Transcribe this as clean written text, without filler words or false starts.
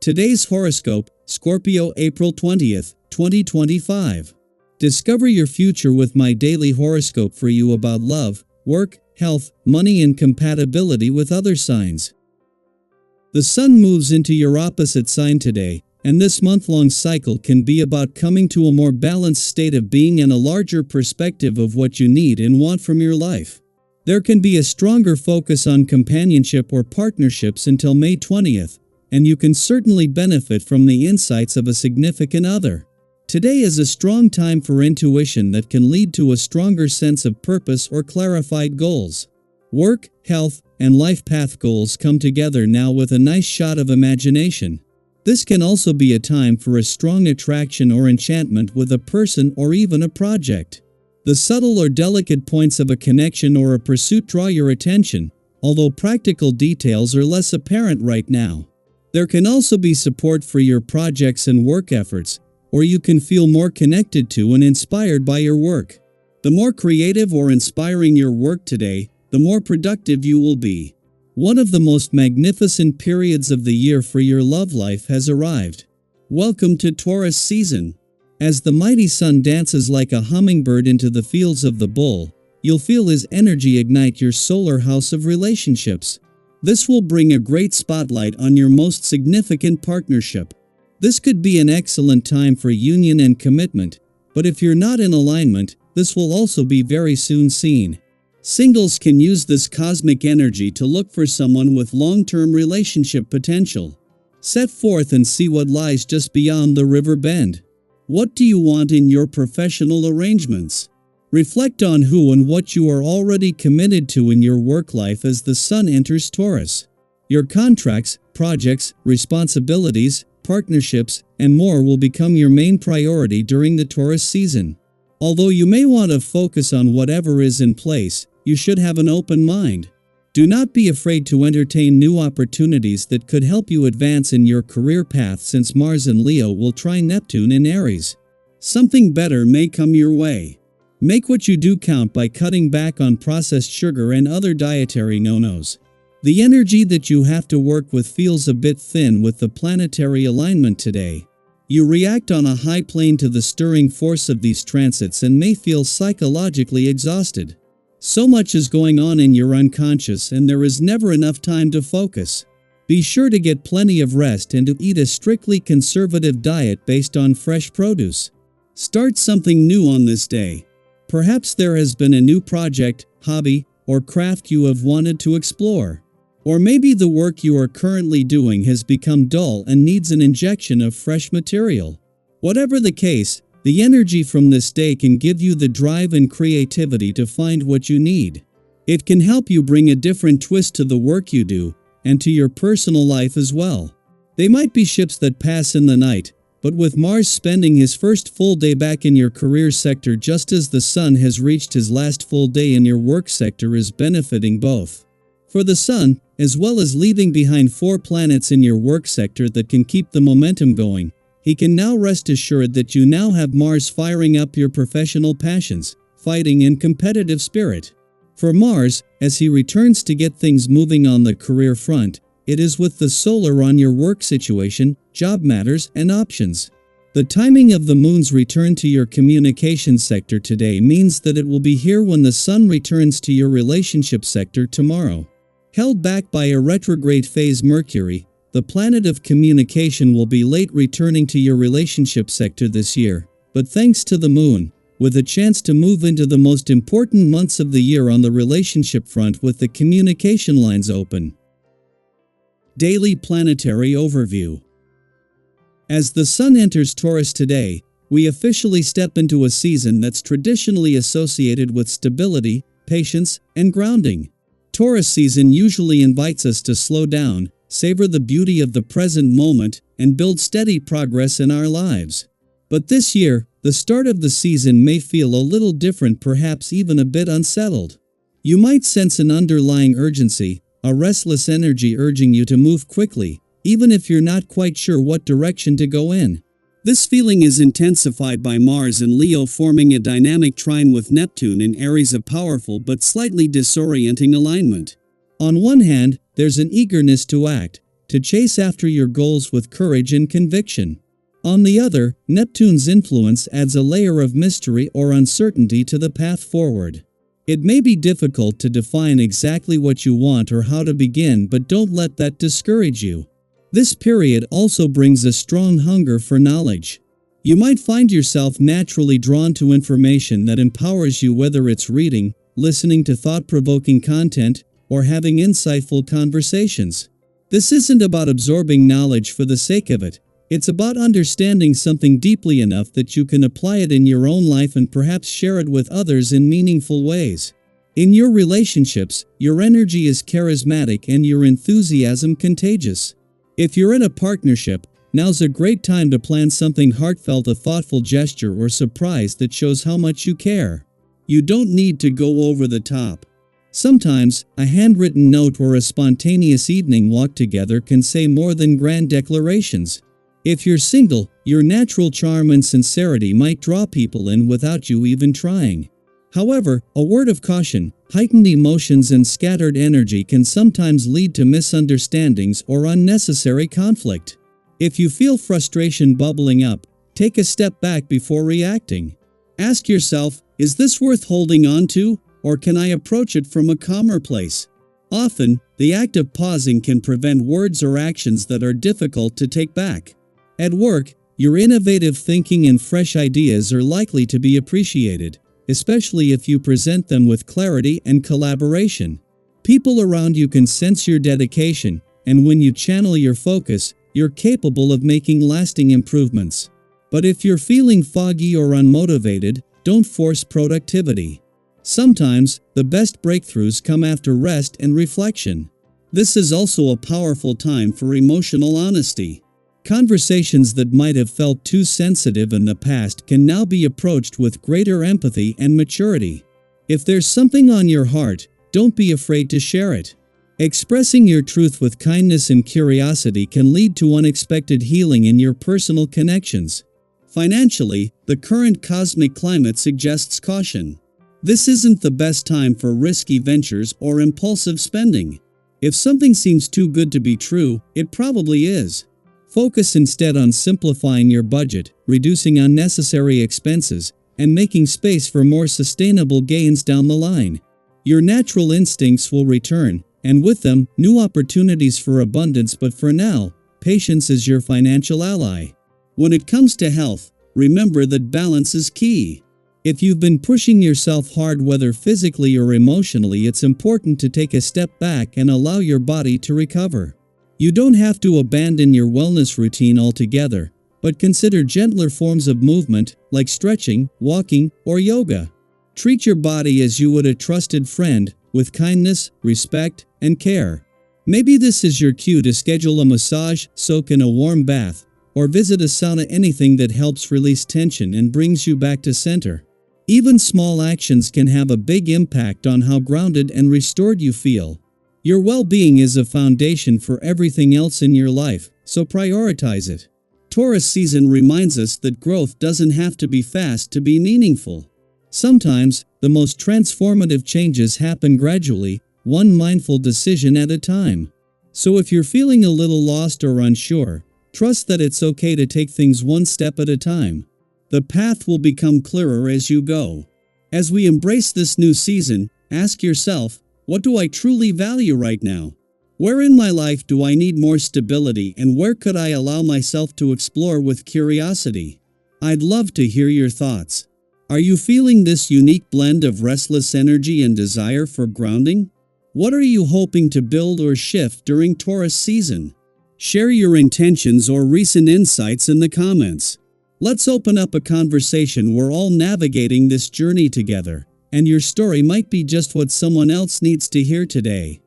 Today's horoscope, Scorpio April 20th, 2025. Discover your future with my daily horoscope for you about love, work, health, money and compatibility with other signs. The sun moves into your opposite sign today, and this month-long cycle can be about coming to a more balanced state of being and a larger perspective of what you need and want from your life. There can be a stronger focus on companionship or partnerships until May 20th, and you can certainly benefit from the insights of a significant other. Today is a strong time for intuition that can lead to a stronger sense of purpose or clarified goals. Work, health, and life path goals come together now with a nice shot of imagination. This can also be a time for a strong attraction or enchantment with a person or even a project. The subtle or delicate points of a connection or a pursuit draw your attention, although practical details are less apparent right now. There can also be support for your projects and work efforts, or you can feel more connected to and inspired by your work. The more creative or inspiring your work today, the more productive you will be. One of the most magnificent periods of the year for your love life has arrived. Welcome to Taurus season. As the mighty sun dances like a hummingbird into the fields of the bull, you'll feel his energy ignite your solar house of relationships. This will bring a great spotlight on your most significant partnership. This could be an excellent time for union and commitment, but if you're not in alignment, this will also be very soon seen. Singles can use this cosmic energy to look for someone with long-term relationship potential. Set forth and see what lies just beyond the river bend. What do you want in your professional arrangements? Reflect on who and what you are already committed to in your work life as the sun enters Taurus. Your contracts, projects, responsibilities, partnerships, and more will become your main priority during the Taurus season. Although you may want to focus on whatever is in place, you should have an open mind. Do not be afraid to entertain new opportunities that could help you advance in your career path, since Mars and Leo will trine Neptune in Aries. Something better may come your way. Make what you do count by cutting back on processed sugar and other dietary no-nos. The energy that you have to work with feels a bit thin with the planetary alignment today. You react on a high plane to the stirring force of these transits and may feel psychologically exhausted. So much is going on in your unconscious and there is never enough time to focus. Be sure to get plenty of rest and to eat a strictly conservative diet based on fresh produce. Start something new on this day. Perhaps there has been a new project, hobby, or craft you have wanted to explore. Or maybe the work you are currently doing has become dull and needs an injection of fresh material. Whatever the case, the energy from this day can give you the drive and creativity to find what you need. It can help you bring a different twist to the work you do, and to your personal life as well. They might be ships that pass in the night, but with Mars spending his first full day back in your career sector just as the sun has reached his last full day in your work sector is benefiting both. For the sun, as well as leaving behind 4 planets in your work sector that can keep the momentum going, he can now rest assured that you now have Mars firing up your professional passions, fighting and competitive spirit. For Mars, as he returns to get things moving on the career front, it is with the solar on your work situation, job matters, and options. The timing of the moon's return to your communication sector today means that it will be here when the sun returns to your relationship sector tomorrow. Held back by a retrograde phase Mercury, the planet of communication will be late returning to your relationship sector this year, but thanks to the moon, with a chance to move into the most important months of the year on the relationship front with the communication lines open. Daily Planetary Overview. As the sun enters Taurus today, we officially step into a season that's traditionally associated with stability, patience, and grounding. Taurus season usually invites us to slow down, savor the beauty of the present moment, and build steady progress in our lives. But this year, the start of the season may feel a little different, perhaps even a bit unsettled. You might sense an underlying urgency, a restless energy urging you to move quickly, even if you're not quite sure what direction to go in. This feeling is intensified by Mars and Leo forming a dynamic trine with Neptune in Aries, a powerful but slightly disorienting alignment. On one hand, there's an eagerness to act, to chase after your goals with courage and conviction. On the other, Neptune's influence adds a layer of mystery or uncertainty to the path forward. It may be difficult to define exactly what you want or how to begin, but don't let that discourage you. This period also brings a strong hunger for knowledge. You might find yourself naturally drawn to information that empowers you, whether it's reading, listening to thought-provoking content, or having insightful conversations. This isn't about absorbing knowledge for the sake of it. It's about understanding something deeply enough that you can apply it in your own life and perhaps share it with others in meaningful ways. In your relationships, your energy is charismatic and your enthusiasm contagious. If you're in a partnership, now's a great time to plan something heartfelt, a thoughtful gesture or surprise that shows how much you care. You don't need to go over the top. Sometimes, a handwritten note or a spontaneous evening walk together can say more than grand declarations. If you're single, your natural charm and sincerity might draw people in without you even trying. However, a word of caution: heightened emotions and scattered energy can sometimes lead to misunderstandings or unnecessary conflict. If you feel frustration bubbling up, take a step back before reacting. Ask yourself, is this worth holding on to, or can I approach it from a calmer place? Often, the act of pausing can prevent words or actions that are difficult to take back. At work, your innovative thinking and fresh ideas are likely to be appreciated, especially if you present them with clarity and collaboration. People around you can sense your dedication, and when you channel your focus, you're capable of making lasting improvements. But if you're feeling foggy or unmotivated, don't force productivity. Sometimes, the best breakthroughs come after rest and reflection. This is also a powerful time for emotional honesty. Conversations that might have felt too sensitive in the past can now be approached with greater empathy and maturity. If there's something on your heart, don't be afraid to share it. Expressing your truth with kindness and curiosity can lead to unexpected healing in your personal connections. Financially, the current cosmic climate suggests caution. This isn't the best time for risky ventures or impulsive spending. If something seems too good to be true, it probably is. Focus instead on simplifying your budget, reducing unnecessary expenses, and making space for more sustainable gains down the line. Your natural instincts will return, and with them, new opportunities for abundance. But for now, patience is your financial ally. When it comes to health, remember that balance is key. If you've been pushing yourself hard, whether physically or emotionally, it's important to take a step back and allow your body to recover. You don't have to abandon your wellness routine altogether, but consider gentler forms of movement, like stretching, walking, or yoga. Treat your body as you would a trusted friend, with kindness, respect, and care. Maybe this is your cue to schedule a massage, soak in a warm bath, or visit a sauna, anything that helps release tension and brings you back to center. Even small actions can have a big impact on how grounded and restored you feel. Your well-being is a foundation for everything else in your life, so prioritize it. Taurus season reminds us that growth doesn't have to be fast to be meaningful. Sometimes, the most transformative changes happen gradually, one mindful decision at a time. So if you're feeling a little lost or unsure, trust that it's okay to take things one step at a time. The path will become clearer as you go. As we embrace this new season, ask yourself, what do I truly value right now? Where in my life do I need more stability, and where could I allow myself to explore with curiosity? I'd love to hear your thoughts. Are you feeling this unique blend of restless energy and desire for grounding? What are you hoping to build or shift during Taurus season? Share your intentions or recent insights in the comments. Let's open up a conversation. We're all navigating this journey together, and your story might be just what someone else needs to hear today.